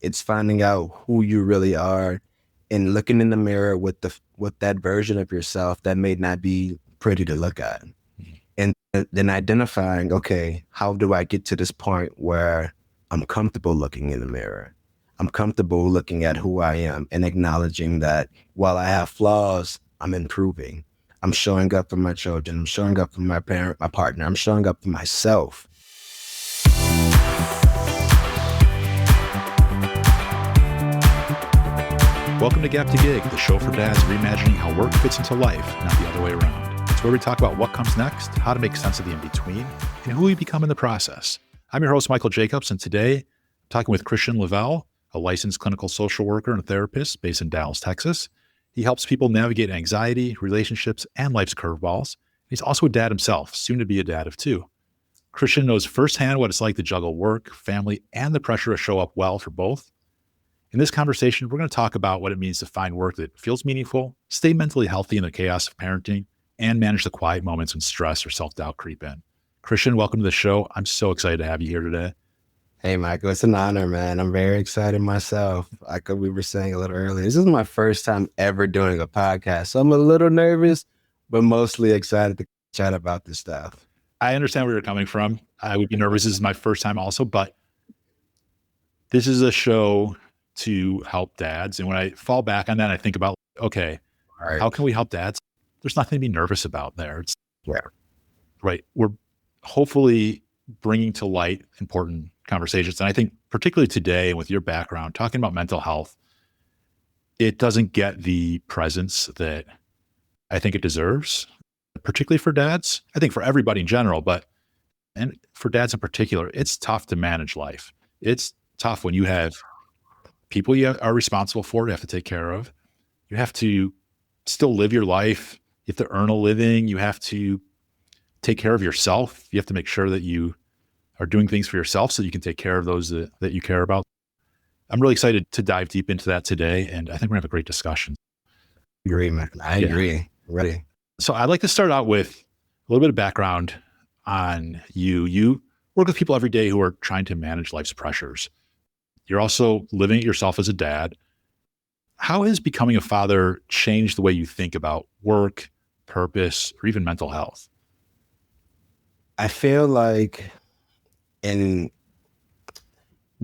It's finding out who you really are and looking in the mirror with that version of yourself that may not be pretty to look at. And then identifying, okay, how do I get to this point where I'm comfortable looking in the mirror? I'm comfortable looking at who I am and acknowledging that while I have flaws, I'm improving. I'm showing up for my children. I'm showing up for my parent, my partner. I'm showing up for myself. Welcome to Gap to Gig, the show for dads reimagining how work fits into life, not the other way around. It's where we talk about what comes next, how to make sense of the in-between, and who we become in the process. I'm your host, Michael Jacobs, and today I'm talking with Kristian Leavell, a licensed clinical social worker and a therapist based in Dallas, Texas. He helps people navigate anxiety, relationships, and life's curveballs. He's also a dad himself, soon to be a dad of two. Kristian knows firsthand what it's like to juggle work, family, and the pressure to show up well for both. In this conversation, we're going to talk about what it means to find work that feels meaningful, stay mentally healthy in the chaos of parenting, and manage the quiet moments when stress or self-doubt creep in. Kristian, welcome to the show. I'm so excited to have you here today. Hey, Michael, it's an honor, man. I'm very excited myself. Like we were saying a little earlier, this is my first time ever doing a podcast. So I'm a little nervous, but mostly excited to chat about this stuff. I understand where you're coming from. I would be nervous. This is my first time also, but this is a show to help dads. And when I fall back on that, I think about, okay, Right. how can we help dads? There's nothing to be nervous about there. It's Yeah. right. We're hopefully bringing to light important conversations. And I think particularly today, with your background, talking about mental health, it doesn't get the presence that I think it deserves, particularly for dads. I think for everybody in general, and for dads in particular, it's tough to manage life. It's tough when you have people you are responsible for, you have to take care of. You have to still live your life. You have to earn a living. You have to take care of yourself. You have to make sure that you are doing things for yourself so you can take care of those that you care about. I'm really excited to dive deep into that today, and I think we're going to have a great discussion. Agree, man. I agree. Ready. So I'd like to start out with a little bit of background on you. You work with people every day who are trying to manage life's pressures. You're also living it yourself as a dad. How has becoming a father changed the way you think about work, purpose, or even mental health? I feel like in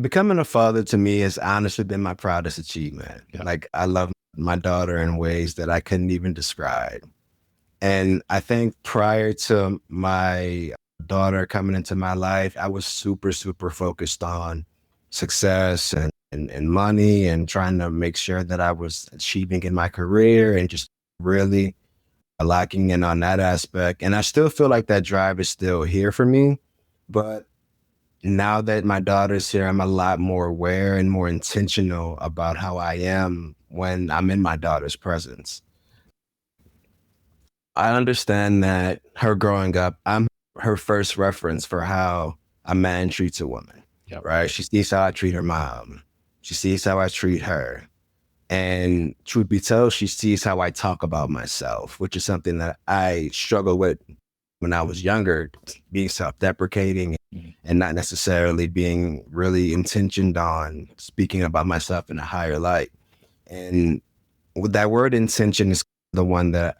becoming a father to me has honestly been my proudest achievement. Yeah. Like I love my daughter in ways that I couldn't even describe. And I think prior to my daughter coming into my life, I was super, super focused on success and money and trying to make sure that I was achieving in my career and just really locking in on that aspect. And I still feel like that drive is still here for me. But now that my daughter's here, I'm a lot more aware and more intentional about how I am when I'm in my daughter's presence. I understand that her growing up, I'm her first reference for how a man treats a woman. Yep. Right? She sees how I treat her mom. She sees how I treat her. And truth be told, she sees how I talk about myself, which is something that I struggled with when I was younger, being self-deprecating and not necessarily being really intentioned on speaking about myself in a higher light. And with that word intention is the one that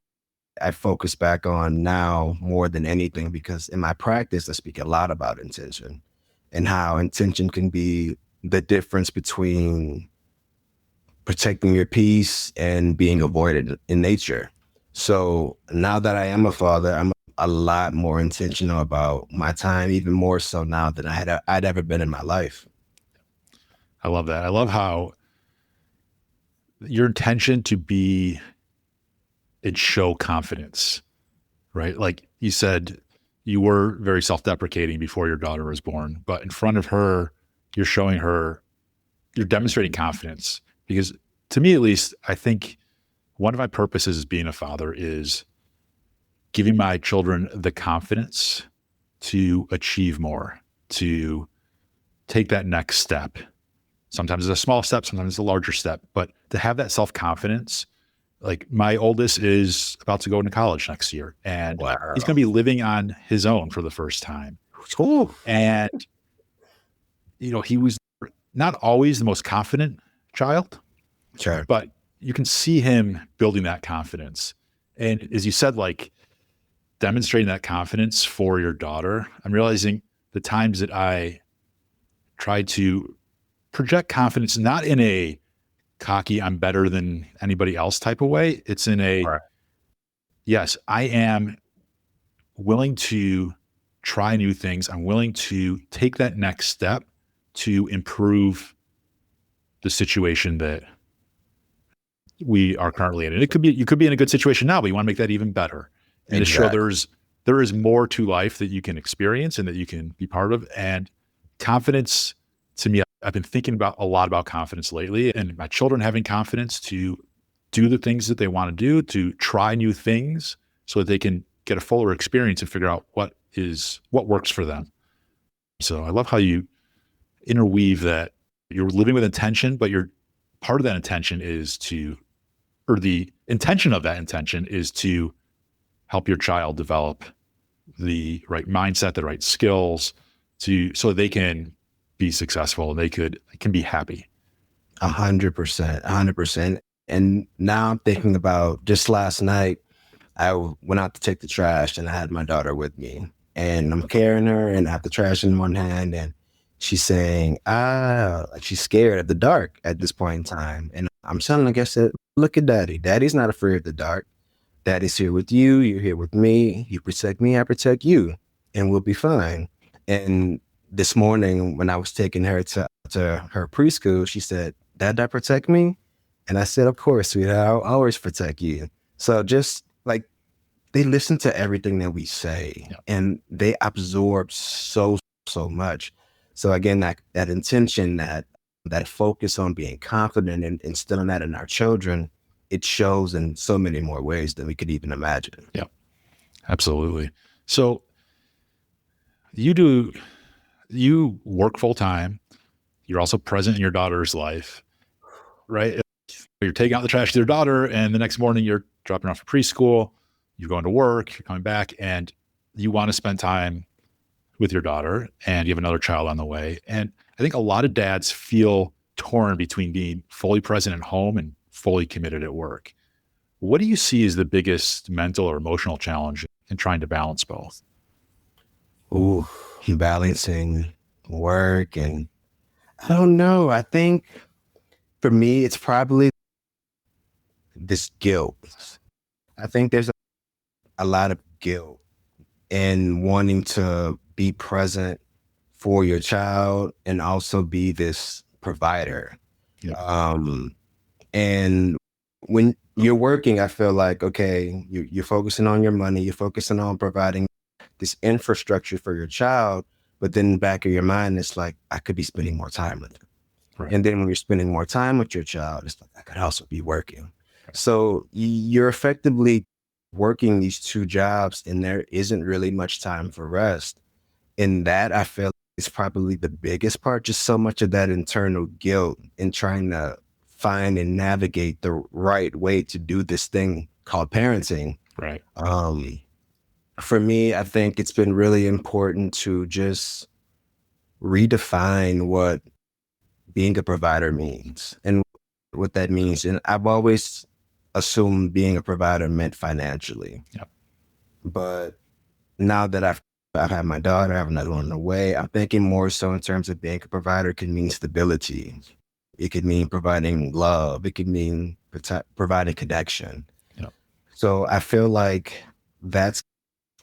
I focus back on now more than anything, because in my practice, I speak a lot about intention and how intention can be the difference between protecting your peace and being avoided in nature. So now that I am a father, I'm a lot more intentional about my time, even more so now than I'd ever been in my life. I love that. I love how your intention to be and show confidence, right? Like you said, you were very self-deprecating before your daughter was born, but in front of her, you're showing her, you're demonstrating confidence. Because to me, at least, I think one of my purposes as being a father is giving my children the confidence to achieve more, to take that next step. Sometimes it's a small step, sometimes it's a larger step, but to have that self-confidence. Like my oldest is about to go into college next year, and Wow. he's going to be living on his own for the first time. Ooh. And, he was not always the most confident child, Sure. but you can see him building that confidence. And as you said, like demonstrating that confidence for your daughter, I'm realizing the times that I tried to project confidence, not in a cocky, I'm better than anybody else type of way. It's in a, Right. yes, I am willing to try new things. I'm willing to take that next step to improve the situation that we are currently in. And it could be, you could be in a good situation now, but you want to make that even better. And to show Exactly. there is more to life that you can experience and that you can be part of. And confidence, to me, I've been thinking about a lot about confidence lately, and my children having confidence to do the things that they want to do, to try new things so that they can get a fuller experience and figure out what works for them. So I love how you interweave that you're living with intention, but you're part of that intention is to, or the intention of that intention is to help your child develop the right mindset, the right skills so they can be successful and can be happy. 100%. 100%. And now I'm thinking about just last night, went out to take the trash and I had my daughter with me and I'm carrying her and I have the trash in one hand and she's saying, like she's scared of the dark at this point in time. And I'm telling her, I said, look at daddy. Daddy's not afraid of the dark. Daddy's here with you. You're here with me. You protect me. I protect you and we'll be fine. And this morning when I was taking her to her preschool, she said, Dad, I protect me? And I said, of course, sweetheart, I'll always protect you. So just like they listen to everything that we say and they absorb so much. So again, that intention, that focus on being confident and instilling that in our children, it shows in so many more ways than we could even imagine. Yeah, absolutely. So you work full time. You're also present in your daughter's life, right? You're taking out the trash with your daughter, and the next morning you're dropping her off at preschool. You're going to work. You're coming back, and you want to spend time with your daughter, and you have another child on the way. And I think a lot of dads feel torn between being fully present at home and fully committed at work. What do you see as the biggest mental or emotional challenge in trying to balance both? Ooh, balancing work and I don't know. I think for me, it's probably this guilt. I think there's a lot of guilt in wanting to be present for your child and also be this provider. Yeah. And when you're working, I feel like, okay, you're focusing on your money, you're focusing on providing this infrastructure for your child, but then in the back of your mind, it's like, I could be spending more time with them. Right. And then when you're spending more time with your child, it's like, I could also be working. So you're effectively working these two jobs and there isn't really much time for rest. And that I feel is probably the biggest part, just so much of that internal guilt in trying to find and navigate the right way to do this thing called parenting. Right. For me, I think it's been really important to just redefine what being a provider means and what that means. And I've always assumed being a provider meant financially. Yep. But now that I've had my daughter, I have another one on the way, I'm thinking more so in terms of being a provider can mean stability. It could mean providing love. It could mean providing connection. Yep. So I feel like that's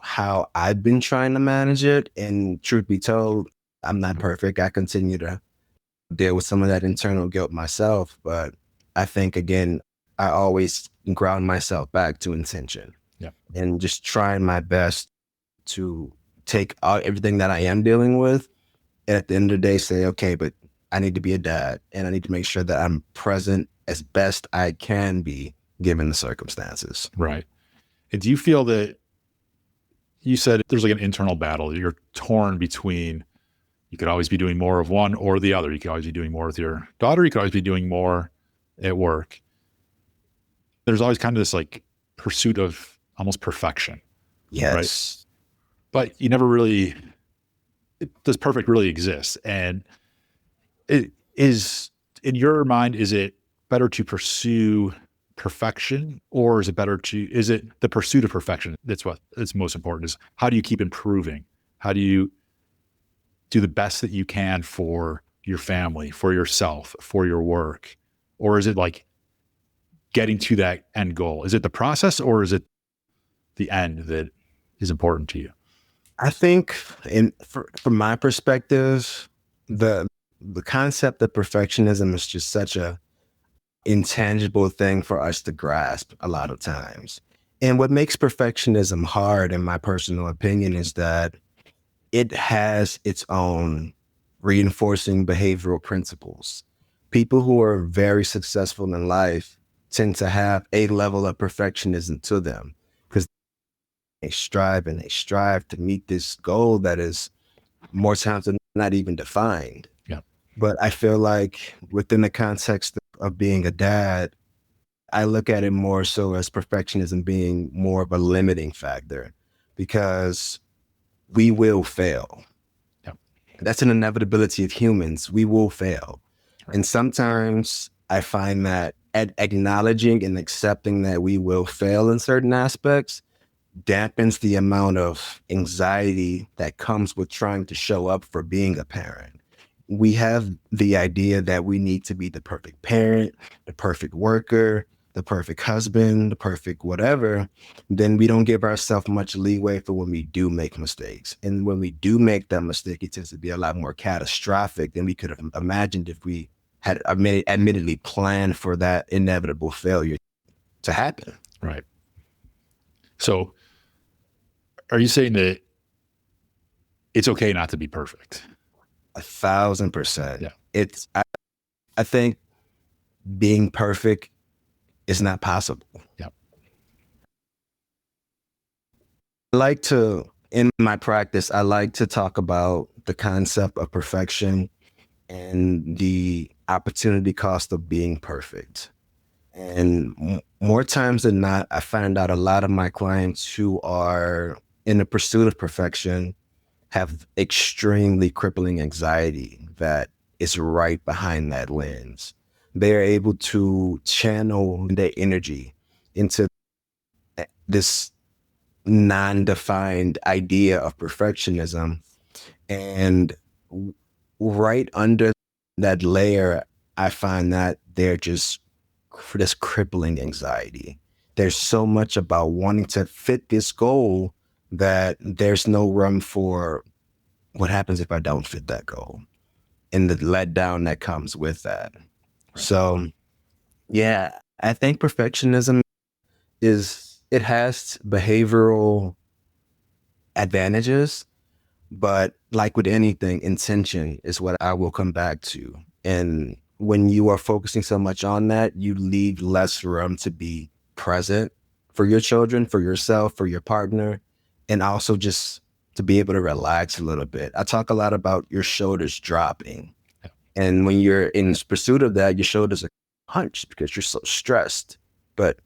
how I've been trying to manage it. And truth be told, I'm not perfect. I continue to deal with some of that internal guilt myself. But I think, again, I always ground myself back to intention. Yep. And just trying my best to take out everything that I am dealing with. And at the end of the day, say, okay, but I need to be a dad and I need to make sure that I'm present as best I can be given the circumstances. Right. And do you feel that you said there's like an internal battle? You're torn between, you could always be doing more of one or the other. You could always be doing more with your daughter. You could always be doing more at work. There's always kind of this like pursuit of almost perfection. Yes. Right? But you never really, does perfect really exist? And in Is, in your mind, is it better to pursue perfection, or is it the pursuit of perfection that's what is most important? Is how do you keep improving? How do you do the best that you can for your family, for yourself, for your work? Or is it like getting to that end goal? Is it the process, or is it the end that is important to you? I think, from my perspective, the the concept of perfectionism is just such a intangible thing for us to grasp a lot of times. And what makes perfectionism hard, in my personal opinion, is that it has its own reinforcing behavioral principles. People who are very successful in life tend to have a level of perfectionism to them because they strive to meet this goal that is more times than not even defined. Yeah. But I feel like within the context of being a dad, I look at it more so as perfectionism being more of a limiting factor because we will fail. Yeah. That's an inevitability of humans. We will fail. Right. And sometimes I find that acknowledging and accepting that we will fail in certain aspects dampens the amount of anxiety that comes with trying to show up for being a parent. We have the idea that we need to be the perfect parent, the perfect worker, the perfect husband, the perfect whatever. Then we don't give ourselves much leeway for when we do make mistakes. And when we do make that mistake, it tends to be a lot more catastrophic than we could have imagined if we had admittedly planned for that inevitable failure to happen. Right. So are you saying that it's okay not to be perfect? 1,000%. Yeah. I think being perfect is not possible. Yeah. In my practice, I like to talk about the concept of perfection and the opportunity cost of being perfect. And more times than not, I find out a lot of my clients who are in the pursuit of perfection have extremely crippling anxiety that is right behind that lens. They're able to channel their energy into this non-defined idea of perfectionism. And right under that layer, I find that they're just this crippling anxiety. There's so much about wanting to fit this goal that there's no room for what happens if I don't fit that goal and the letdown that comes with that. Right. So, yeah, I think perfectionism it has behavioral advantages, but like with anything, intention is what I will come back to. And when you are focusing so much on that, you leave less room to be present for your children, for yourself, for your partner, and also just to be able to relax a little bit. I talk a lot about your shoulders dropping. And when you're in pursuit of that, your shoulders are hunched because you're so stressed. But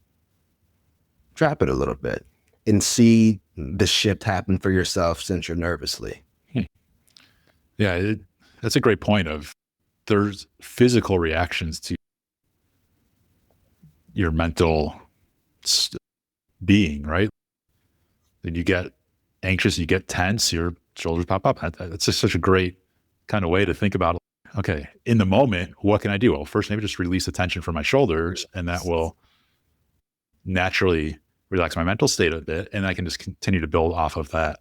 drop it a little bit and see the shift happen for yourself since you're nervously. Yeah, that's a great point. There's physical reactions to your mental being, right? Then you get anxious, you get tense, your shoulders pop up. It's just such a great kind of way to think about it. Okay, in the moment, what can I do? Well, first, maybe just release the tension from my shoulders, and that will naturally relax my mental state a bit, and I can just continue to build off of that.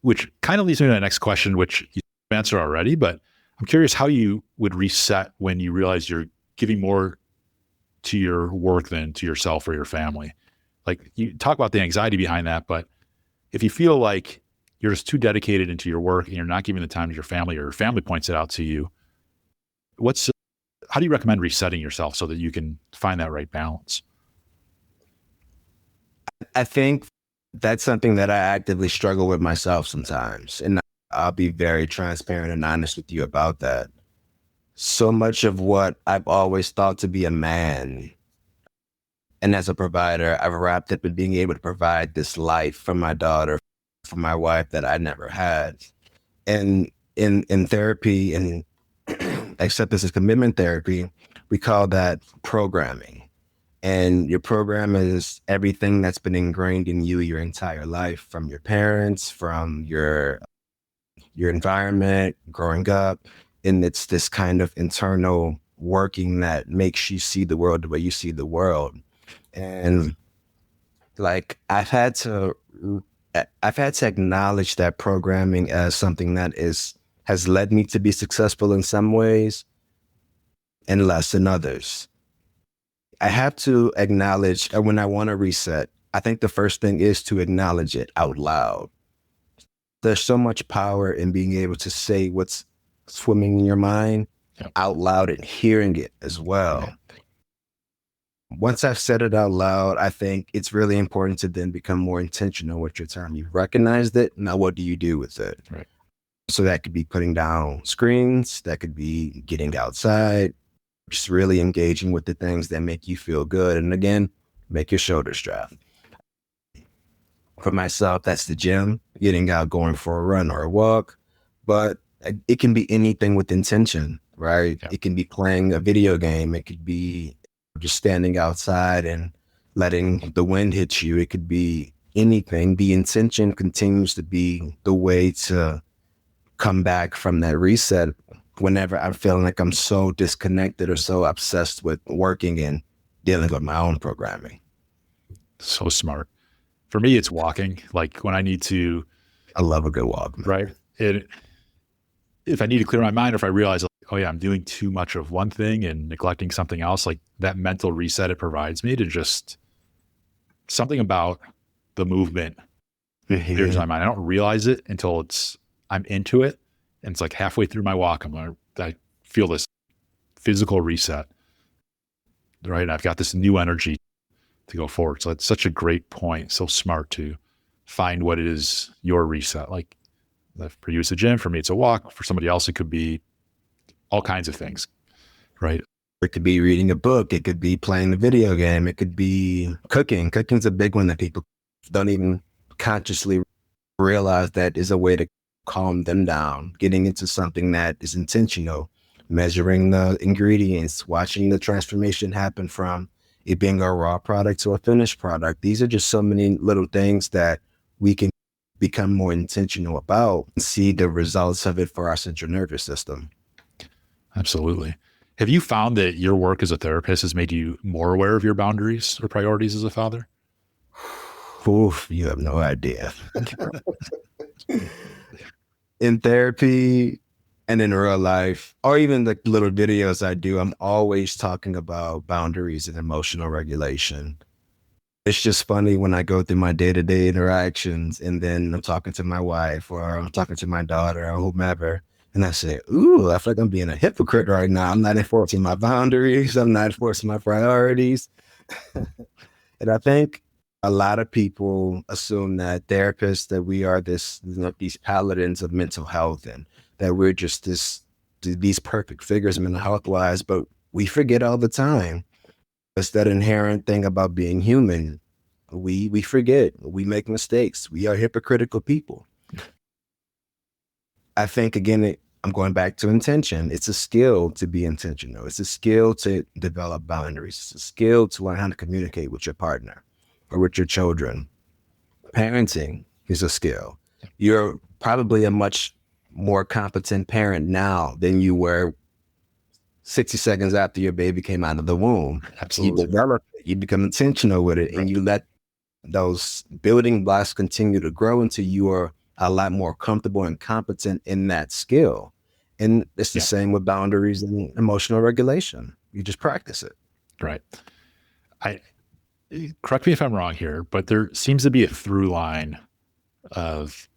Which kind of leads me to the next question, which you answered already, but I'm curious how you would reset when you realize you're giving more to your work than to yourself or your family. Like, you talk about the anxiety behind that, but if you feel like you're just too dedicated into your work and you're not giving the time to your family, or your family points it out to you, how do you recommend resetting yourself so that you can find that right balance? I think that's something that I actively struggle with myself sometimes. And I'll be very transparent and honest with you about that. So much of what I've always thought to be a man, and as a provider, I've wrapped up in being able to provide this life for my daughter, for my wife that I never had. And in therapy and acceptance and commitment therapy, we call that programming. And your program is everything that's been ingrained in you your entire life, from your parents, from your environment, growing up. And it's this kind of internal working that makes you see the world the way you see the world. And like I've had to acknowledge that programming as something that has led me to be successful in some ways and less in others. I have to acknowledge when I want to reset. I think the first thing is to acknowledge it out loud. There's so much power in being able to say what's swimming in your mind out loud and hearing it as well. Once I've said it out loud, I think it's really important to then become more intentional with your time. You've recognized it. Now, what do you do with it? Right. So that could be putting down screens. That could be getting outside, just really engaging with the things that make you feel good. And again, make your shoulders drop. For myself, that's the gym, getting out, going for a run or a walk. But it can be anything with intention, right? Yeah. It can be playing a video game. It could be just standing outside and letting the wind hit you. It could be anything. The intention continues to be the way to come back from that reset whenever I'm feeling like I'm so disconnected or so obsessed with working and dealing with my own programming. So smart. For me, it's walking. Like when I need to. I love a good walk. Right. If I need to clear my mind, or if I realize, oh yeah, I'm doing too much of one thing and neglecting something else, like that mental reset it provides me to just something about the movement clears my mind. I don't realize it until I'm into it. And it's like halfway through my walk, I feel this physical reset, right? And I've got this new energy to go forward. So it's such a great point. So smart to find what is your reset. Like for you, it's a gym. For me, it's a walk. For somebody else, it could be all kinds of things, right? It could be reading a book. It could be playing a video game. It could be cooking. Cooking's a big one that people don't even consciously realize that is a way to calm them down. Getting into something that is intentional, measuring the ingredients, watching the transformation happen from it being a raw product to a finished product. These are just so many little things that we can become more intentional about and see the results of it for our central nervous system. Absolutely. Have you found that your work as a therapist has made you more aware of your boundaries or priorities as a father? Oof, you have no idea. In therapy and in real life, or even the little videos I do, I'm always talking about boundaries and emotional regulation. It's just funny when I go through my day-to-day interactions and then I'm talking to my wife or I'm talking to my daughter or whomever, and I say, ooh, I feel like I'm being a hypocrite right now. I'm not enforcing my boundaries. I'm not enforcing my priorities. And I think a lot of people assume that therapists, that we are these paladins of mental health and that we're just these perfect figures mental health wise, but we forget all the time. It's that inherent thing about being human. We forget, we make mistakes. We are hypocritical people. I think, again, I'm going back to intention. It's a skill to be intentional. It's a skill to develop boundaries. It's a skill to learn how to communicate with your partner or with your children. Parenting is a skill. You're probably a much more competent parent now than you were 60 seconds after your baby came out of the womb. Absolutely. You develop it, you become intentional with it, and you let those building blocks continue to grow until you are a lot more comfortable and competent in that skill. And it's the same with boundaries and emotional regulation. You just practice it. Right. Correct me if I'm wrong here, but there seems to be a through line of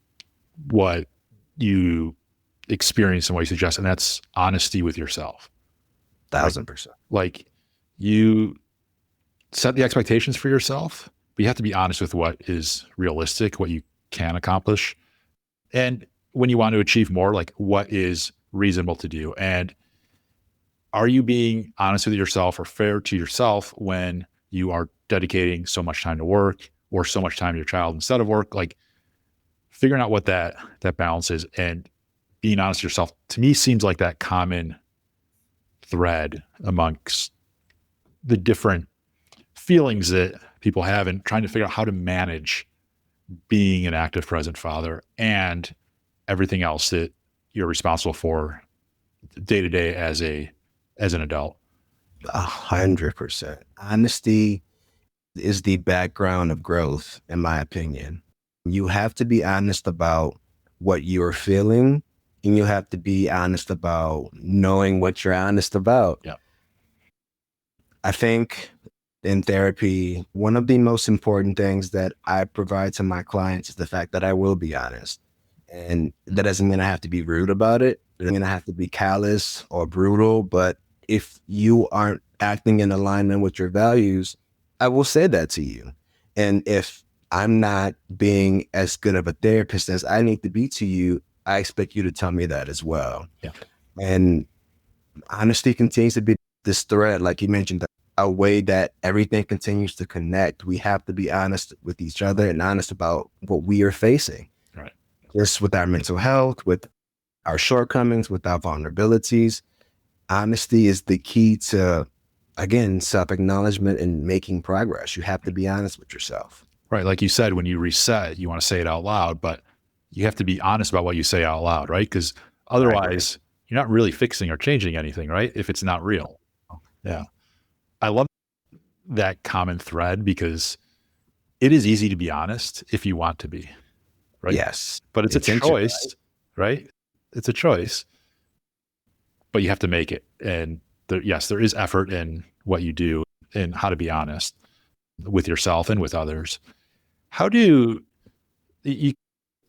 what you experience and what you suggest, and that's honesty with yourself. 1,000%. Like you set the expectations for yourself, but you have to be honest with what is realistic, what you can accomplish. And when you want to achieve more, like what is reasonable to do. And are you being honest with yourself or fair to yourself when you are dedicating so much time to work or so much time to your child instead of work? Like figuring out what that balance is and being honest with yourself, to me, seems like that common thread amongst the different feelings that people have and trying to figure out how to manage being an active present father and everything else that you're responsible for day to day as an adult. 100%. Honesty is the background of growth, in my opinion. You have to be honest about what you're feeling, and you have to be honest about knowing what you're honest about. Yeah. I think in therapy, one of the most important things that I provide to my clients is the fact that I will be honest. And that doesn't mean I have to be rude about it. It doesn't mean I have to be callous or brutal. But if you aren't acting in alignment with your values, I will say that to you. And if I'm not being as good of a therapist as I need to be to you, I expect you to tell me that as well. Yeah. And honesty continues to be this thread, like you mentioned, a way that everything continues to connect. We have to be honest with each other and honest about what we are facing. Right. Just with our mental health, with our shortcomings, with our vulnerabilities. Honesty is the key to, again, self-acknowledgement and making progress. You have to be honest with yourself. Right. Like you said, when you reset, you want to say it out loud, but you have to be honest about what you say out loud, right? Because otherwise, you're not really fixing or changing anything, right? If it's not real. Yeah. I love that common thread because it is easy to be honest if you want to be, right? Yes. But it's a choice, right? It's a choice, but you have to make it. And yes, there is effort in what you do and how to be honest with yourself and with others. How do you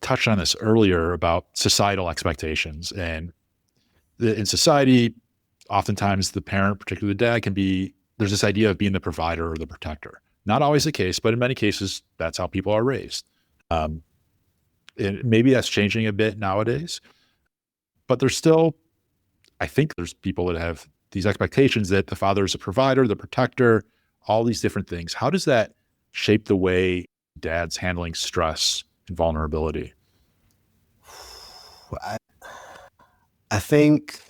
touched on this earlier about societal expectations and in society, oftentimes the parent, particularly the dad, there's this idea of being the provider or the protector. Not always the case, but in many cases, that's how people are raised. And maybe that's changing a bit nowadays, but I think there's people that have these expectations that the father is a provider, the protector, all these different things. How does that shape the way dad's handling stress and vulnerability? I think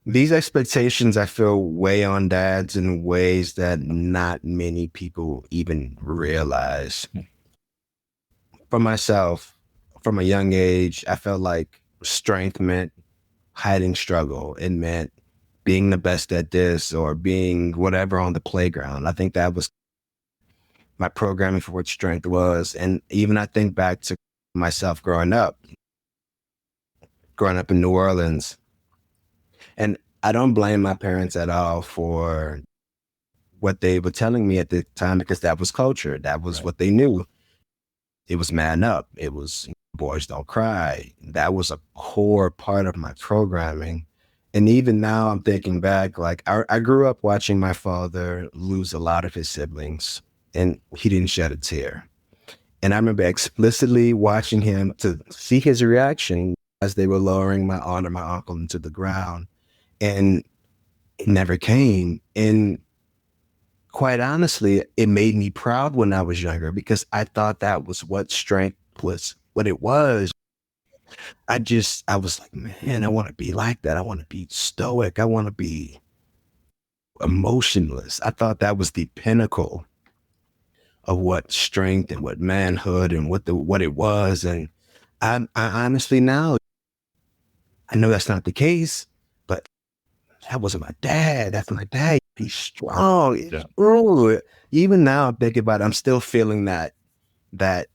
these expectations, I feel, weigh on dads in ways that not many people even realize. For myself, from a young age, I felt like strength meant hiding struggle. It meant being the best at this or being whatever on the playground. I think that was my programming for what strength was. And even I think back to myself growing up in New Orleans. And I don't blame my parents at all for what they were telling me at the time because that was culture. That was what they knew. It was man up. It was boys don't cry. That was a core part of my programming. And even now I'm thinking back, like I grew up watching my father lose a lot of his siblings and he didn't shed a tear. And I remember explicitly watching him to see his reaction as they were lowering my aunt or my uncle into the ground. And it never came. And quite honestly, it made me proud when I was younger because I thought that was what strength was, what it was. I was like, man, I want to be like that. I want to be stoic. I want to be emotionless. I thought that was the pinnacle of what strength and what manhood and what it was. And I honestly now, I know that's not the case, but that wasn't my dad. That's my dad. He's strong. Yeah. Even now I'm thinking about it, I'm still feeling that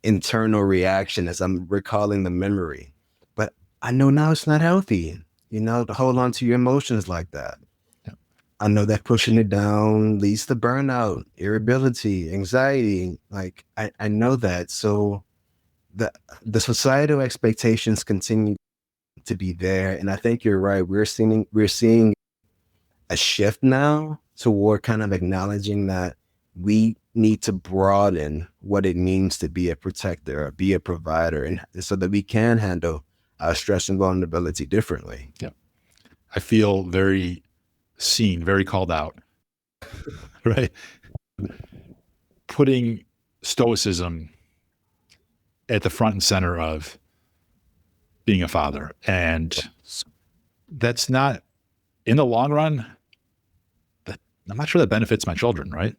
internal reaction as I'm recalling the memory. But I know now it's not healthy, to hold on to your emotions like that. Yeah. I know that pushing it down leads to burnout, irritability, anxiety. Like I know that. So the societal expectations continue to be there. And I think you're right. We're seeing a shift now toward kind of acknowledging that we need to broaden what it means to be a protector or be a provider, and so that we can handle stress and vulnerability differently. Yeah. I feel very seen, very called out, right? Putting stoicism at the front and center of being a father. And that's not in the long run, I'm not sure that benefits my children, right?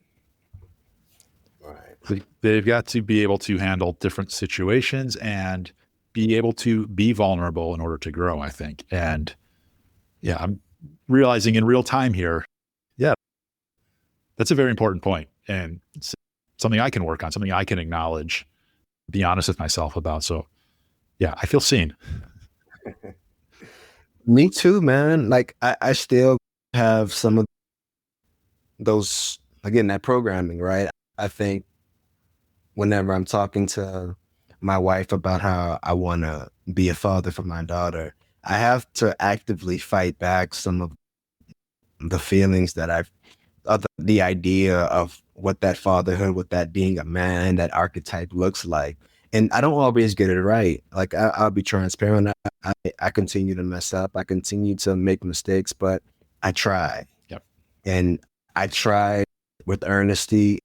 Right. They've got to be able to handle different situations and be able to be vulnerable in order to grow, I think. And yeah, I'm realizing in real time here, yeah, that's a very important point. And it's something I can work on, something I can acknowledge, be honest with myself about. So yeah, I feel seen. Me too, man. Like I still have some of those, again, that programming, right? I think whenever I'm talking to my wife about how I want to be a father for my daughter, I have to actively fight back some of the feelings that I've, of the idea of what that fatherhood, what that being a man, that archetype looks like. And I don't always get it right. Like I'll be transparent. I continue to mess up. I continue to make mistakes, but I try. Yep. And I try with earnesty,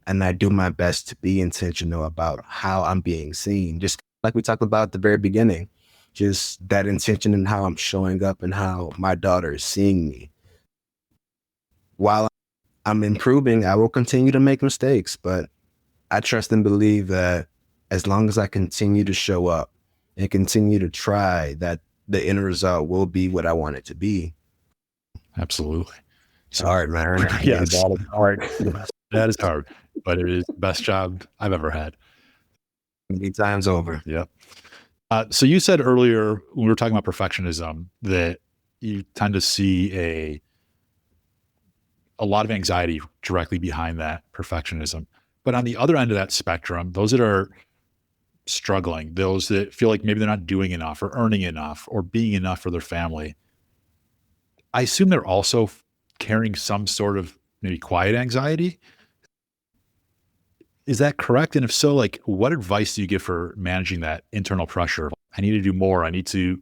and I do my best to be intentional about how I'm being seen. Just like we talked about at the very beginning, just that intention and how I'm showing up and how my daughter is seeing me. While I'm improving, I will continue to make mistakes, but I trust and believe that as long as I continue to show up and continue to try, that the end result will be what I want it to be. Absolutely. It's hard, man. Being Yes, dad is hard. that is hard, but it is the best job I've ever had. Many times over. Yeah. So you said earlier when we were talking about perfectionism that you tend to see a lot of anxiety directly behind that perfectionism. But on the other end of that spectrum, those that are struggling, those that feel like maybe they're not doing enough or earning enough or being enough for their family, I assume they're also carrying some sort of maybe quiet anxiety. Is that correct? And if so, like what advice do you give for managing that internal pressure? I need to do more. I need to,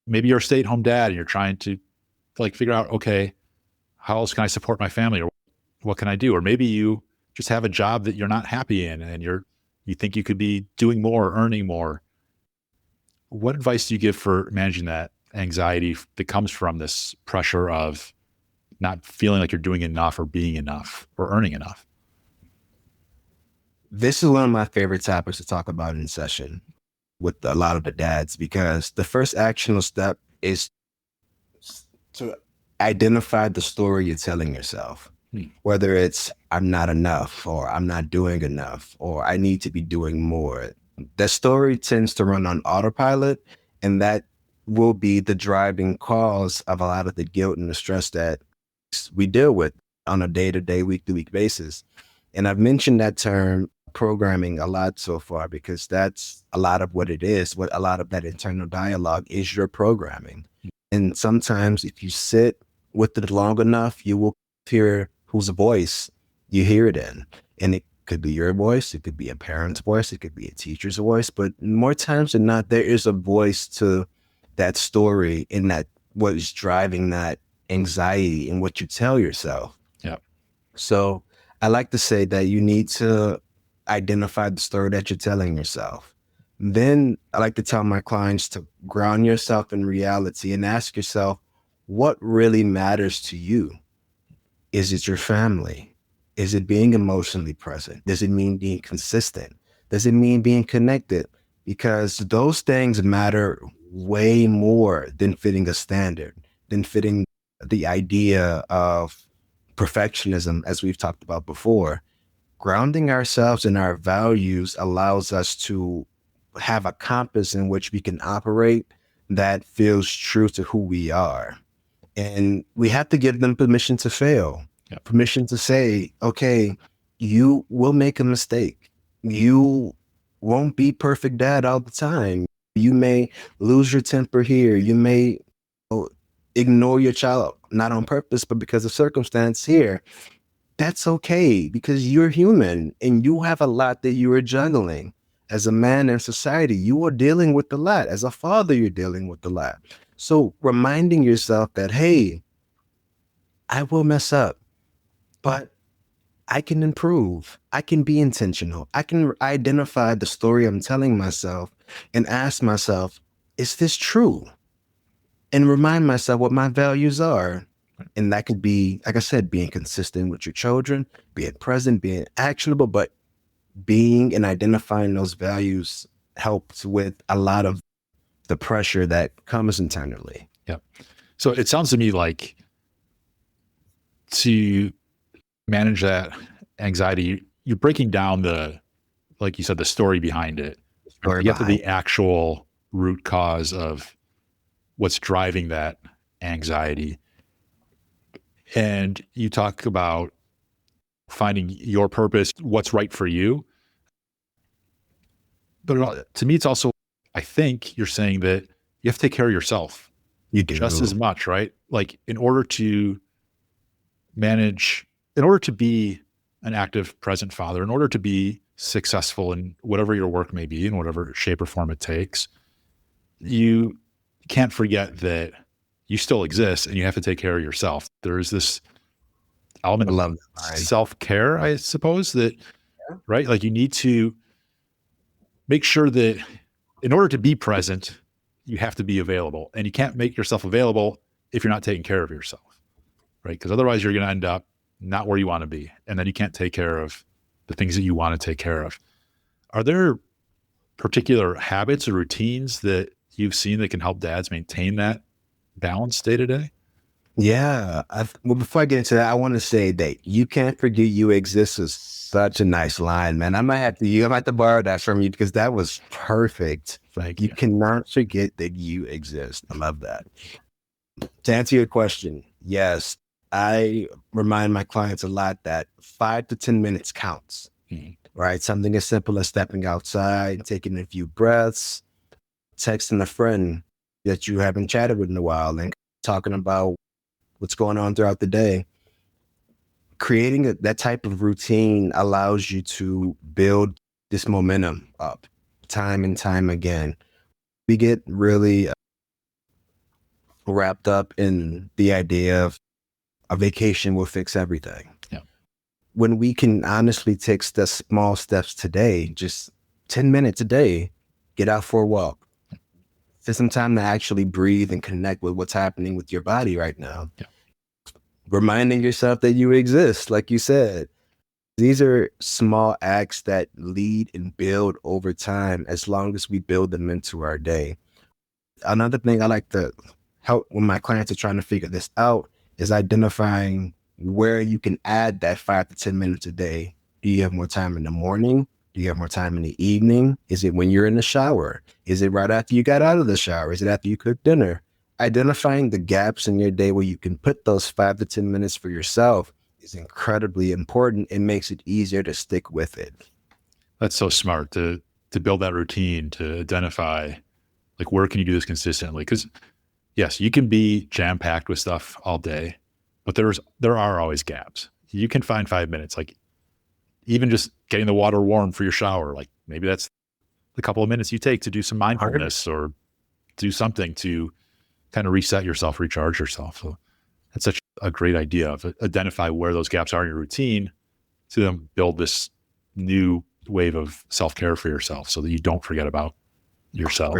maybe you're a stay-at-home dad and you're trying to like figure out, okay, how else can I support my family or what can I do? Or maybe you just have a job that you're not happy in and you think you could be doing more, earning more. What advice do you give for managing that anxiety that comes from this pressure of not feeling like you're doing enough or being enough or earning enough? This is one of my favorite topics to talk about in session with a lot of the dads, because the first actionable step is to identify the story you're telling yourself, whether it's I'm not enough or I'm not doing enough or I need to be doing more. The story tends to run on autopilot, and that will be the driving cause of a lot of the guilt and the stress that we deal with on a day-to-day, week-to-week basis. And I've mentioned that term programming a lot so far because that's a lot of what it is. What a lot of that internal dialogue is your programming. And sometimes if you sit with it long enough, you will hear whose voice you hear it in. And it could be your voice, it could be a parent's voice, it could be a teacher's voice, but more times than not, there is a voice to that story in that what is driving that anxiety and what you tell yourself. Yeah. So I like to say that you need to identify the story that you're telling yourself. Then I like to tell my clients to ground yourself in reality and ask yourself, what really matters to you? Is it your family? Is it being emotionally present? Does it mean being consistent? Does it mean being connected? Because those things matter way more than fitting a standard, than fitting the idea of perfectionism, as we've talked about before. Grounding ourselves in our values allows us to have a compass in which we can operate that feels true to who we are. And we have to give them permission to fail, permission to say, okay, you will make a mistake. You won't be perfect dad all the time. You may lose your temper here. You may ignore your child, not on purpose, but because of circumstance here. That's okay, because you're human and you have a lot that you are juggling. As a man in society, you are dealing with a lot. As a father, you're dealing with a lot. So reminding yourself that, hey, I will mess up, but I can improve. I can be intentional. I can identify the story I'm telling myself and ask myself, is this true? and remind myself what my values are. And that could be, like I said, being consistent with your children, being present, being actionable, but being and identifying those values helps with a lot of the pressure that comes internally. Yeah. So it sounds to me like to manage that anxiety, you're breaking down like you said, the story behind it. Story To get to behind. the actual root cause of what's driving that anxiety. And you talk about finding your purpose, what's right for you. But to me, it's also, I think you're saying that you have to take care of yourself You just do. as much, right? Like in order to in order to be an active present father, in order to be successful in whatever your work may be, in whatever shape or form it takes, you can't forget that you still exist and you have to take care of yourself. There's this element I of love that line. self-care, I suppose, that, right? Like you need to make sure that in order to be present, you have to be available. And you can't make yourself available if you're not taking care of yourself, right? Because otherwise you're going to end up not where you want to be. And then you can't take care of the things that you want to take care of. Are there particular habits or routines that you've seen that can help dads maintain that balance day to day? Yeah. Well, before I get into that, I want to say that you can't forget you exist is such a nice line, man. I might have to borrow that from you because that was perfect. Thank You you. cannot forget that you exist. I love that. To answer your question, yes, I remind my clients a lot that 5 to 10 minutes counts, Mhm. right? Something as simple as stepping outside, taking a few breaths, texting a friend that you haven't chatted with in a while and talking about what's going on throughout the day. Creating that type of routine allows you to build this momentum up time and time again. We get really wrapped up in the idea of a vacation will fix everything. Yeah. When we can honestly take the small steps today, just 10 minutes a day, get out for a walk, take some time to actually breathe and connect with what's happening with your body right now. Yeah. Reminding yourself that you exist, like you said. These are small acts that lead and build over time as long as we build them into our day. Another thing I like to help when my clients are trying to figure this out is identifying where you can add that 5 to 10 minutes a day. Do you have more time in the morning? Do you have more time in the evening? Is it when you're in the shower? Is it right after you got out of the shower? Is it after you cook dinner? Identifying the gaps in your day where you can put those 5 to 10 minutes for yourself is incredibly important. It makes it easier to stick with it. That's so smart to build that routine, to identify like where can you do this consistently? Because yes, you can be jam packed with stuff all day, but there are always gaps. You can find 5 minutes, like even just getting the water warm for your shower. Like maybe that's the couple of minutes you take to do some mindfulness or do something to kind of reset yourself, recharge yourself. So that's such a great idea of identify where those gaps are in your routine to then build this new wave of self-care for yourself so that you don't forget about yourself.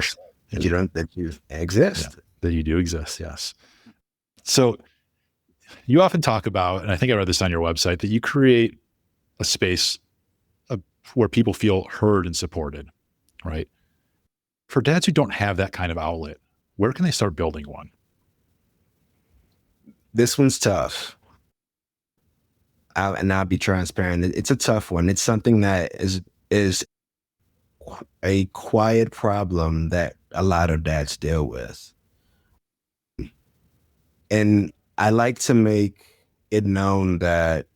That you don't, that you exist. Yeah, that you do exist. Yes. So you often talk about, and I think I read this on your website, that you create a space where people feel heard and supported, right? For dads who don't have that kind of outlet, where can they start building one? This one's tough. And I'll be transparent. It's a tough one. It's something that is a quiet problem that a lot of dads deal with. And I like to make it known that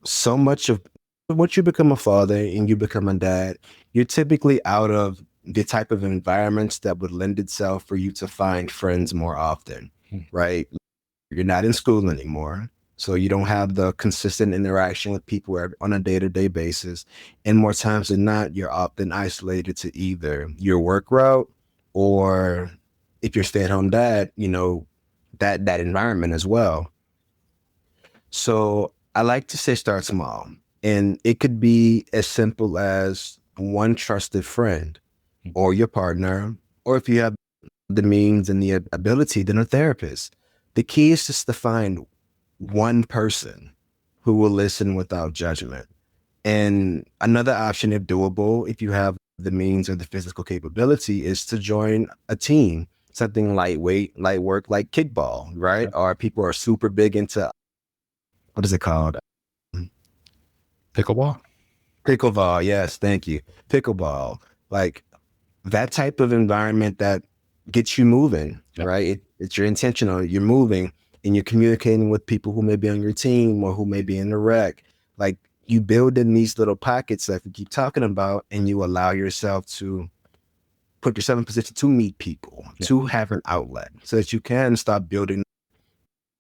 so much of once you become a father and you become a dad, you're typically out of the type of environments that would lend itself for you to find friends more often, right? You're not in school anymore. So you don't have the consistent interaction with people on a day-to-day basis. And more times than not, you're often isolated to either your work route or if you're stay-at-home dad, that environment as well. So I like to say start small. And it could be as simple as one trusted friend or your partner, or if you have the means and the ability than a therapist. The key is just to find one person who will listen without judgment. And another option, if doable, if you have the means or the physical capability, is to join a team, something lightweight, light work like kickball, right? Okay. Or people are super big into, what is it called? Pickleball? Pickleball. Yes, thank you. Pickleball. Like that type of environment that gets you moving, Yeah. right? It's your intentional, you're moving and you're communicating with people who may be on your team or who may be in the rec. Like you build in these little pockets that you keep talking about, and you allow yourself to put yourself in position to meet people, Yeah. to have an outlet so that you can start building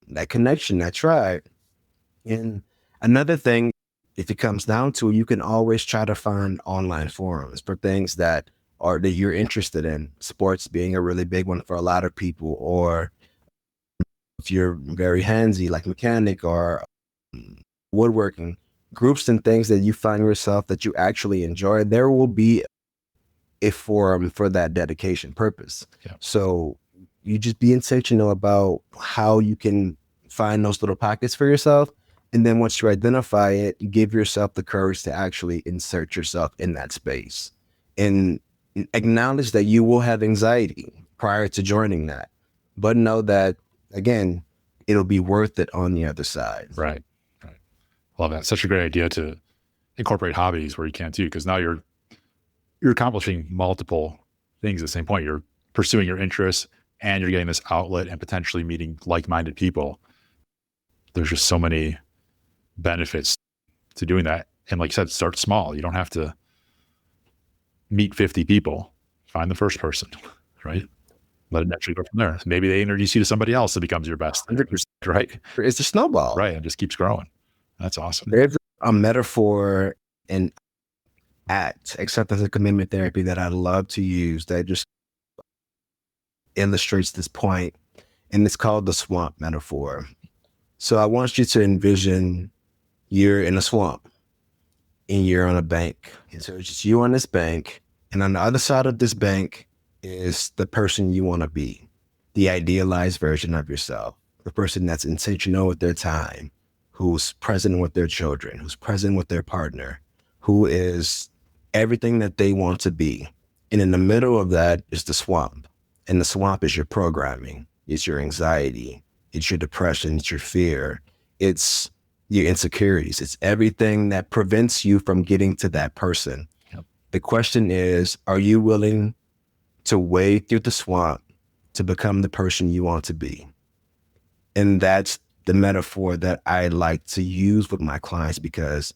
that connection, that tribe. And another thing, if it comes down to it, you can always try to find online forums for things that you're interested in. Sports being a really big one for a lot of people, or if you're very handsy, like mechanic or woodworking, groups and things that you find yourself that you actually enjoy, there will be a forum for that dedication purpose. Yeah. So you just be intentional about how you can find those little pockets for yourself. And then once you identify it, you give yourself the courage to actually insert yourself in that space and acknowledge that you will have anxiety prior to joining that. But know that, again, it'll be worth it on the other side. Right. Right. Love that. Such a great idea to incorporate hobbies where you can too, because now you're accomplishing multiple things at the same point. You're pursuing your interests and you're getting this outlet and potentially meeting like-minded people. There's just so many benefits to doing that. And like you said, start small. You don't have to meet 50 people. Find the first person, right? Let it naturally go from there. Maybe they introduce you to somebody else that becomes your best, 100%. right? It's a snowball. Right. And just keeps growing. That's awesome. There's a metaphor and ACT, acceptance and commitment therapy, that I love to use that just illustrates this point, and it's called the swamp metaphor. So I want you to envision you're in a swamp and you're on a bank. And so it's just you on this bank, and on the other side of this bank is the person you want to be, the idealized version of yourself, the person that's intentional with their time, who's present with their children, who's present with their partner, who is everything that they want to be. And in the middle of that is the swamp. And the swamp is your programming. It's your anxiety. It's your depression. It's your fear. It's your insecurities. It's everything that prevents you from getting to that person. Yep. The question is, are you willing to wade through the swamp to become the person you want to be? And that's the metaphor that I like to use with my clients, because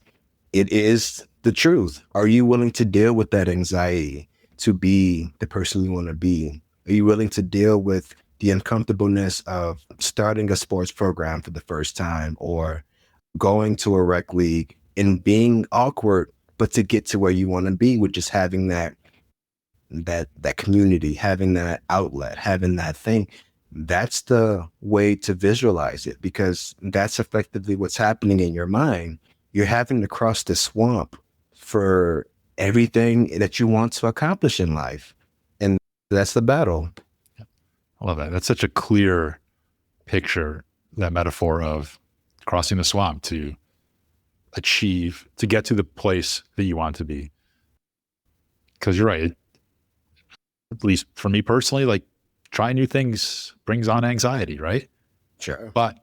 it is the truth. Are you willing to deal with that anxiety to be the person you want to be? Are you willing to deal with the uncomfortableness of starting a sports program for the first time, or going to a rec league and being awkward, but to get to where you want to be, which is having that community, having that outlet, having that thing? That's the way to visualize it, because that's effectively what's happening in your mind. You're having to cross the swamp for everything that you want to accomplish in life. And that's the battle. I love that. That's such a clear picture, that metaphor of crossing the swamp to achieve, to get to the place that you want to be. Because you're right. At least for me personally, like trying new things brings on anxiety, right? Sure. But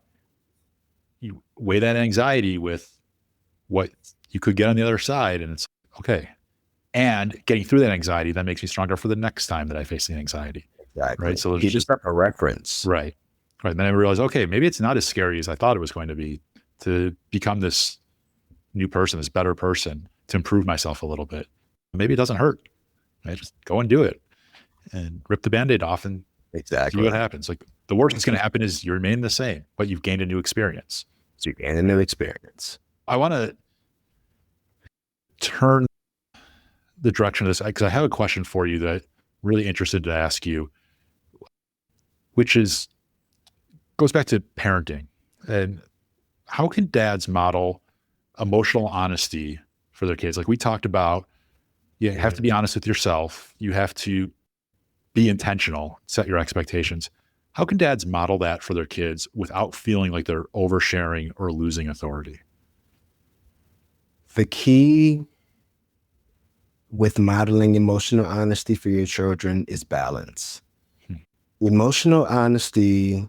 you weigh that anxiety with what you could get on the other side, and it's okay. And getting through that anxiety, that makes me stronger for the next time that I face the anxiety. Exactly. Right. So there's Keep just a reference. Right. Right. And then I realized, okay, maybe it's not as scary as I thought it was going to be to become this new person, this better person, to improve myself a little bit. Maybe it doesn't hurt. Right? Just go and do it and rip the Band-Aid off and Exactly. see what happens. Like the worst that's going to happen is you remain the same, but you've gained a new experience. So you gain a new experience. I want to turn the direction of this, because I have a question for you that I'm really interested to ask you, which goes back to parenting. And how can dads model emotional honesty for their kids? Like we talked about, you have to be honest with yourself. You have to be intentional, set your expectations. How can dads model that for their kids without feeling like they're oversharing or losing authority? The key with modeling emotional honesty for your children is balance. Hmm. Emotional honesty,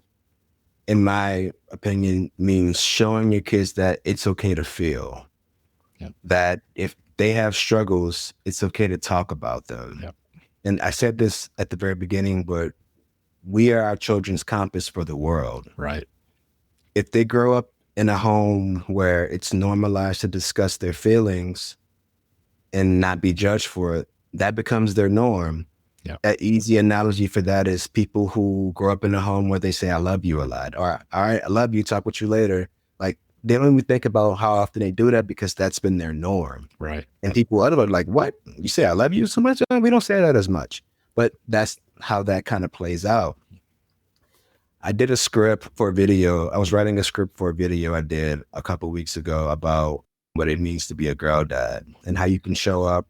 in my opinion, means showing your kids that it's okay to feel. Yep. That if they have struggles, it's okay to talk about them. Yep. And I said this at the very beginning, but we are our children's compass for the world. Right. If they grow up in a home where it's normalized to discuss their feelings and not be judged for it, that becomes their norm. Yeah. An easy analogy for that is people who grow up in a home where they say, I love you a lot, or all right, I love you, talk with you later. Like, they don't even think about how often they do that because that's been their norm. Right. And people are like, what? You say I love you so much? We don't say that as much. But that's how that kind of plays out. I did a script for a video. I was writing a script for a video I did a couple weeks ago about what it means to be a girl dad and how you can show up.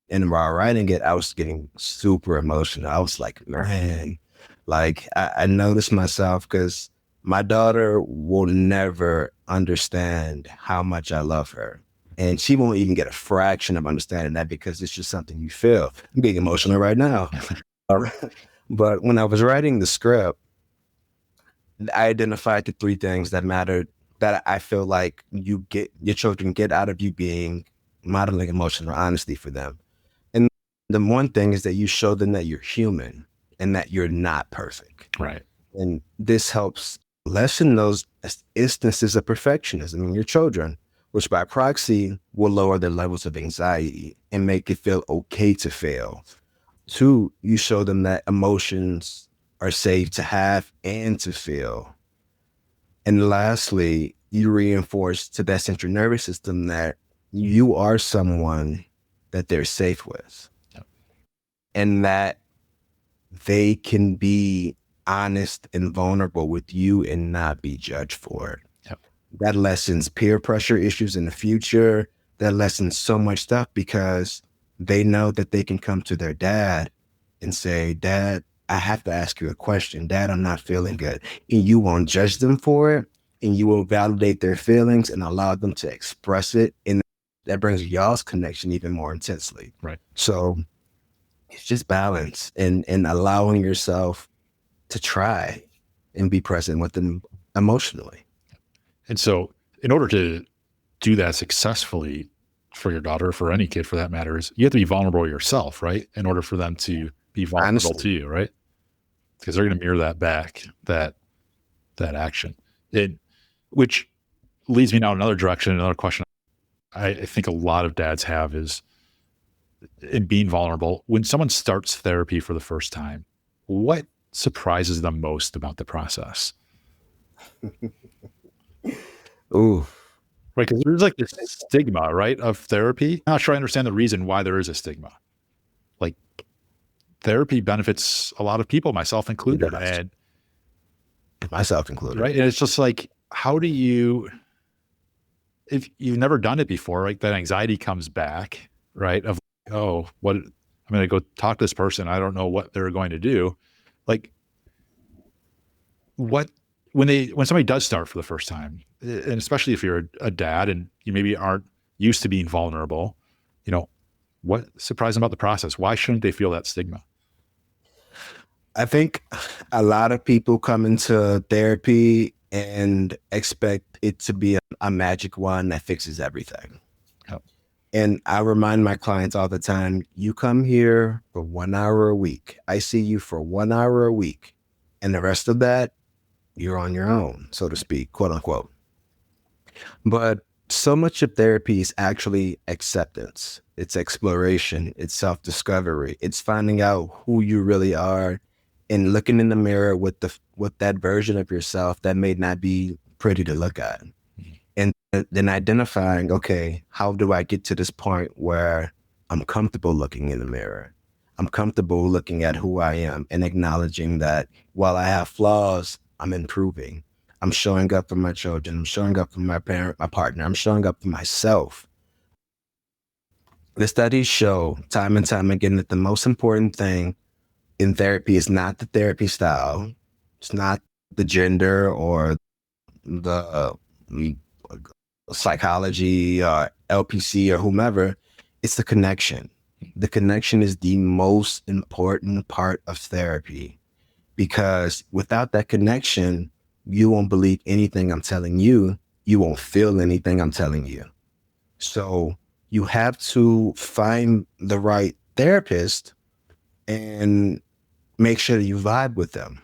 And while writing it, I was getting super emotional. I was like, man, like I noticed myself because my daughter will never understand how much I love her. And she won't even get a fraction of understanding that because it's just something you feel. I'm getting emotional right now. But when I was writing the script, I identified the three things that mattered that I feel like your children get out of you being modeling emotional honesty for them. And the one thing is that you show them that you're human and that you're not perfect. Right. And this helps lessen those instances of perfectionism in your children, which by proxy will lower their levels of anxiety and make it feel okay to fail. Two, you show them that emotions are safe to have and to feel. And lastly, you reinforce to that central nervous system that you are someone that they're safe with. Yep. And that they can be honest and vulnerable with you and not be judged for it. Yep. That lessens peer pressure issues in the future. That lessens so much stuff because they know that they can come to their dad and say, Dad, I have to ask you a question. Dad, I'm not feeling good. And you won't judge them for it. And you will validate their feelings and allow them to express it. And that brings y'all's connection even more intensely. Right. So it's just balance and allowing yourself to try and be present with them emotionally. And so in order to do that successfully for your daughter, for any kid for that matter, is you have to be vulnerable yourself, right? In order for them to be vulnerable Honestly. to you, right? Because they're going to mirror that back, that action. Which leads me now another direction, another question I think a lot of dads have is in being vulnerable. When someone starts therapy for the first time, what surprises them most about the process? Ooh. Right, because there's like this stigma, right, of therapy. I'm not sure I understand the reason why there is a stigma. Like, therapy benefits a lot of people, myself included, and myself included. Right, and it's just like, how do you, if you've never done it before, right? That anxiety comes back, right? Of, oh, what I'm going to go talk to this person. I don't know what they're going to do. Like, when somebody does start for the first time, and especially if you're a dad and you maybe aren't used to being vulnerable, what surprised them about the process? Why shouldn't they feel that stigma? I think a lot of people come into therapy and expect it to be a magic wand that fixes everything. Yep. And I remind my clients all the time, you come here for 1 hour a week. I see you for 1 hour a week. And the rest of that, you're on your own, so to speak, quote unquote. But so much of therapy is actually acceptance. It's exploration. It's self-discovery. It's finding out who you really are and looking in the mirror with that version of yourself that may not be pretty to look at. And then identifying, okay, how do I get to this point where I'm comfortable looking in the mirror? I'm comfortable looking at who I am and acknowledging that while I have flaws, I'm improving. I'm showing up for my children. I'm showing up for my partner. I'm showing up for myself. The studies show time and time again that the most important thing in therapy is not the therapy style. It's not the gender or the psychology or LPC or whomever. It's the connection. The connection is the most important part of therapy, because without that connection, you won't believe anything I'm telling you. You won't feel anything I'm telling you. So you have to find the right therapist and make sure that you vibe with them,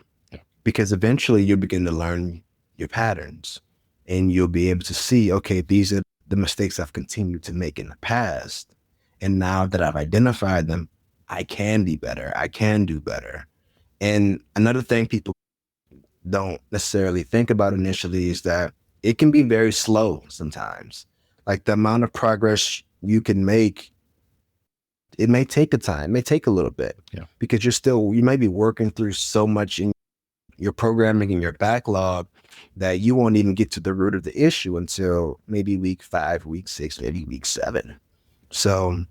because eventually you'll begin to learn your patterns and you'll be able to see, okay, these are the mistakes I've continued to make in the past. And now that I've identified them, I can be better. I can do better. And another thing people don't necessarily think about initially is that it can be very slow sometimes. Like the amount of progress you can make, it may take a time, it may take a little bit, because you may be working through so much in your programming and your backlog that you won't even get to the root of the issue until maybe week 5, week 6, maybe week 7. So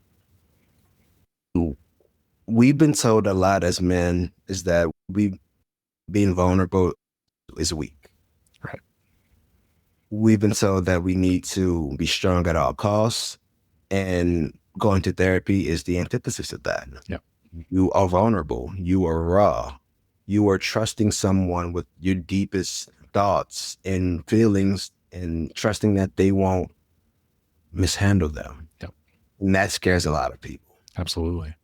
we've been told a lot as men is that being vulnerable is weak. Right. We've been told that we need to be strong at all costs, and going to therapy is the antithesis of that. Yeah. You are vulnerable. You are raw. You are trusting someone with your deepest thoughts and feelings and trusting that they won't mishandle them. Yep. And that scares a lot of people. Absolutely.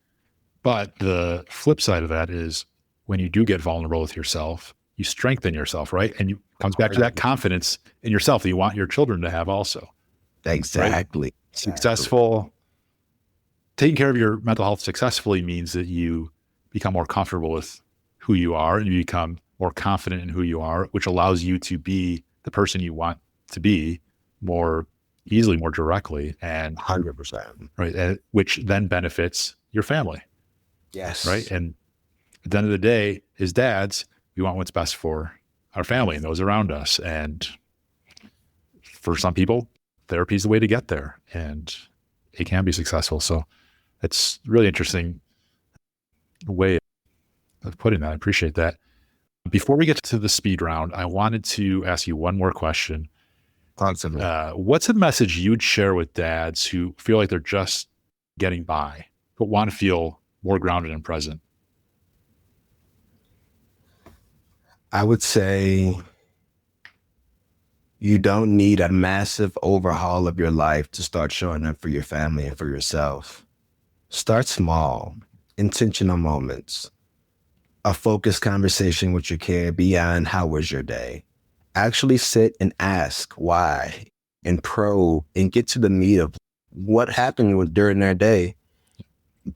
But the flip side of that is when you do get vulnerable with yourself, you strengthen yourself, right? And it comes back to that confidence in yourself that you want your children to have also. Exactly. Right? Successful, taking care of your mental health successfully means that you become more comfortable with who you are and you become more confident in who you are, which allows you to be the person you want to be more easily, more directly, and 100%. right, which then benefits your family. Yes. Right. And at the end of the day, as dads, we want what's best for our family and those around us. And for some people, therapy is the way to get there, and it can be successful. So it's really interesting way of putting that. I appreciate that. Before we get to the speed round, I wanted to ask you one more question. Constantly. What's a message you'd share with dads who feel like they're just getting by, but want to feel more grounded and present? I would say you don't need a massive overhaul of your life to start showing up for your family and for yourself. Start small, intentional moments, a focused conversation with your kid beyond how was your day. Actually sit and ask why and probe and get to the meat of what happened during their day.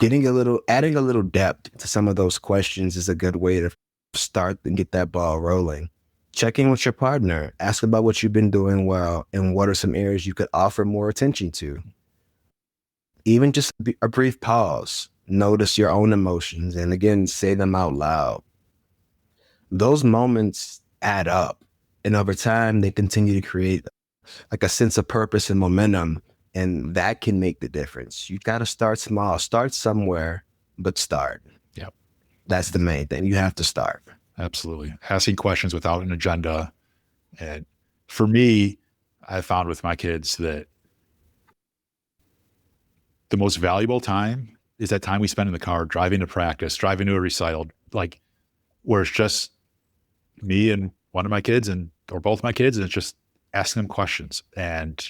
Adding a little depth to some of those questions is a good way to start and get that ball rolling. Check in with your partner. Ask about what you've been doing well and what are some areas you could offer more attention to. Even just a brief pause. Notice your own emotions and again, say them out loud. Those moments add up, and over time, they continue to create like a sense of purpose and momentum, and that can make the difference. You got to start small. Start somewhere, but start. Yep. That's the main thing. You have to start. Absolutely. Asking questions without an agenda. And for me, I found with my kids that the most valuable time is that time we spend in the car, driving to practice, driving to a recital, like where it's just me and one of my kids or both my kids, and it's just asking them questions. And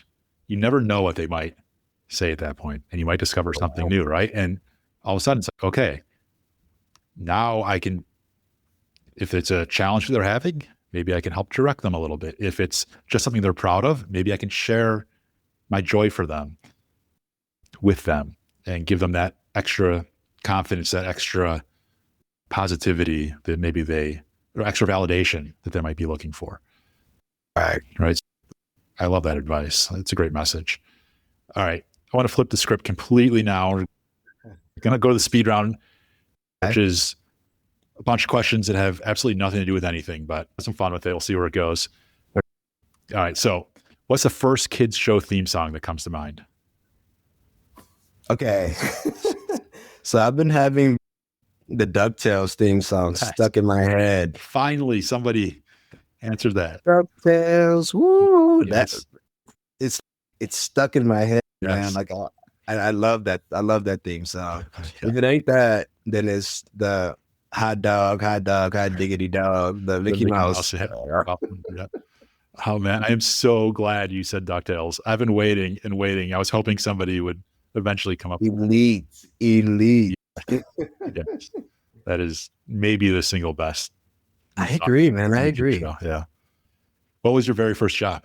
you never know what they might say at that point, and you might discover something new, right? And all of a sudden it's like, okay, now I can, if it's a challenge they're having, maybe I can help direct them a little bit. If it's just something they're proud of, maybe I can share my joy for them with them and give them that extra confidence, that extra positivity that maybe or extra validation that they might be looking for. Right. I love that advice. It's a great message. All right. I want to flip the script completely now. We're going to go to the speed round, which is a bunch of questions that have absolutely nothing to do with anything, but have some fun with it. We'll see where it goes. All right. So what's the first kids show theme song that comes to mind? Okay. So I've been having The DuckTales theme song stuck in my head. Finally, somebody answered that. DuckTales, woo! Yes. It's stuck in my head, Yes. man. Like I love that. I love that theme song. Yeah. If it ain't that, then it's the hot dog, hot diggity dog, the Mickey Mouse. Yeah. Yeah. Oh man, I am so glad you said DuckTales. I've been waiting and waiting. I was hoping somebody would eventually come up. Elite. Yes. That is maybe the single best. I agree, man. I agree. Show. Yeah. What was your very first job?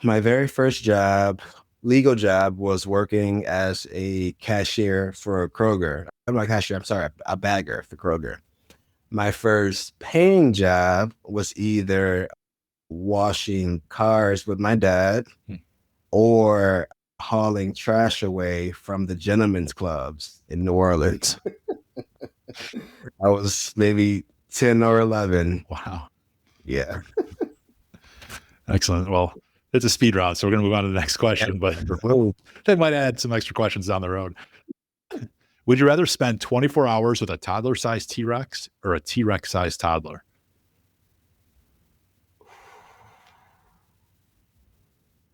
My very first job, legal job, was working as a cashier for Kroger. I'm not a cashier, I'm sorry, a bagger for Kroger. My first paying job was either washing cars with my dad or hauling trash away from the gentlemen's clubs in New Orleans. I was maybe 10 or 11. Wow. Yeah. Excellent. Well, it's a speed round, so we're going to move on to the next question, but they might add some extra questions down the road. Would you rather spend 24 hours with a toddler-sized T-Rex or a T-Rex-sized toddler?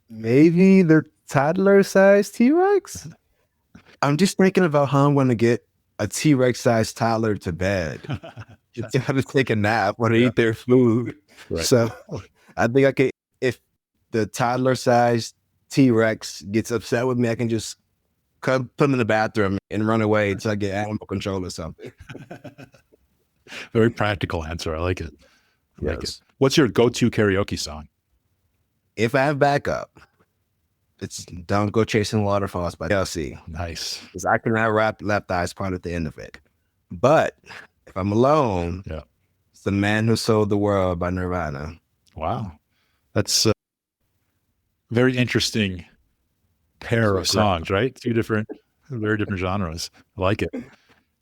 Maybe the toddler-sized T-Rex? I'm just thinking about how I'm going to get a T-Rex-sized toddler to bed. You have to take a nap or eat their food. Right. So I think I could, if the toddler-sized T-Rex gets upset with me, I can just put him in the bathroom and run away until I get animal control or something. Very practical answer. I like it. Yes. What's your go-to karaoke song? If I have backup, it's Don't Go Chasing Waterfalls by LC. Nice. Because I cannot rap Left Eye's part at the end of it. But if I'm alone, it's The Man Who Sold the World by Nirvana. Wow. That's a very interesting pair of songs, right? Two very different genres. I like it.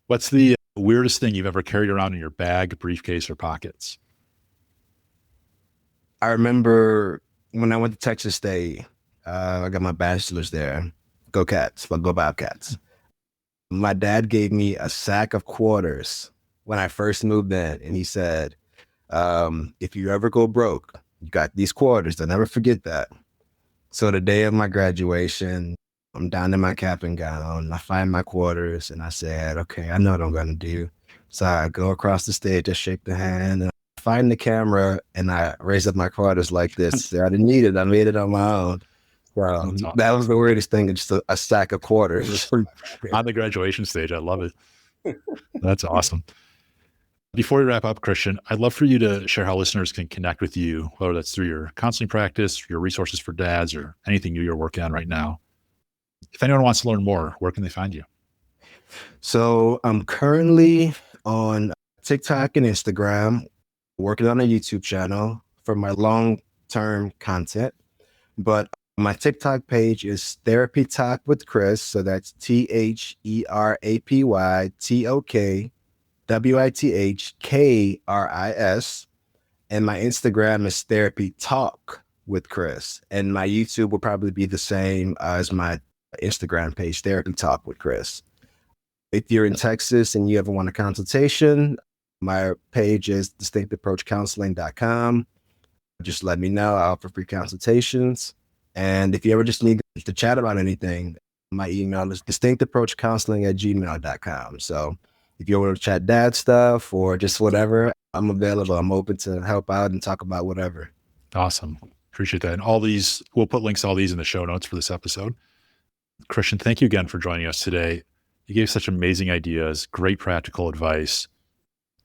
What's the weirdest thing you've ever carried around in your bag, briefcase, or pockets? I remember when I went to Texas State, I got my bachelor's there. Go Cats, but go Bobcats. My dad gave me a sack of quarters when I first moved in, and he said, if you ever go broke, you got these quarters. I'll never forget that. So the day of my graduation, I'm down in my cap and gown. I find my quarters, and I said, okay, I know what I'm going to do. So I go across the stage, I shake the hand, and I find the camera, and I raise up my quarters like this. I didn't need it. I made it on my own. Wow. That was the weirdest thing, just a sack of quarters. On the graduation stage. I love it. That's awesome. Before we wrap up, Kristian, I'd love for you to share how listeners can connect with you, whether that's through your counseling practice, your resources for dads, or anything new you're working on right now. If anyone wants to learn more, where can they find you? So I'm currently on TikTok and Instagram, working on a YouTube channel for my long-term content. But my TikTok page is Therapy Talk with Chris. So that's TherapyWithKris. And my Instagram is Therapy Talk with Chris. And my YouTube will probably be the same as my Instagram page, Therapy Talk with Chris. If you're in Texas and you ever want a consultation, my page is distinctapproachcounseling.com. Just let me know. I offer free consultations. And if you ever just need to chat about anything, my email is distinctapproachcounseling@gmail.com. So if you want to chat dad stuff or just whatever, I'm available. I'm open to help out and talk about whatever. Awesome. Appreciate that. And all these, we'll put links to all these in the show notes for this episode. Kristian, thank you again for joining us today. You gave such amazing ideas, great practical advice.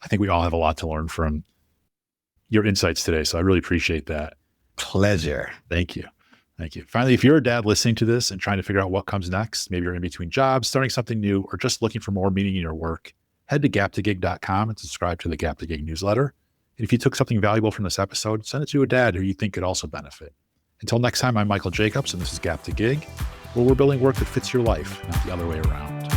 I think we all have a lot to learn from your insights today. So I really appreciate that. Pleasure. Thank you. Thank you. Finally, if you're a dad listening to this and trying to figure out what comes next, maybe you're in between jobs, starting something new, or just looking for more meaning in your work, head to gap2gig.com and subscribe to the Gap to Gig newsletter. And if you took something valuable from this episode, send it to a dad who you think could also benefit. Until next time, I'm Michael Jacobs, and this is Gap to Gig, where we're building work that fits your life, not the other way around.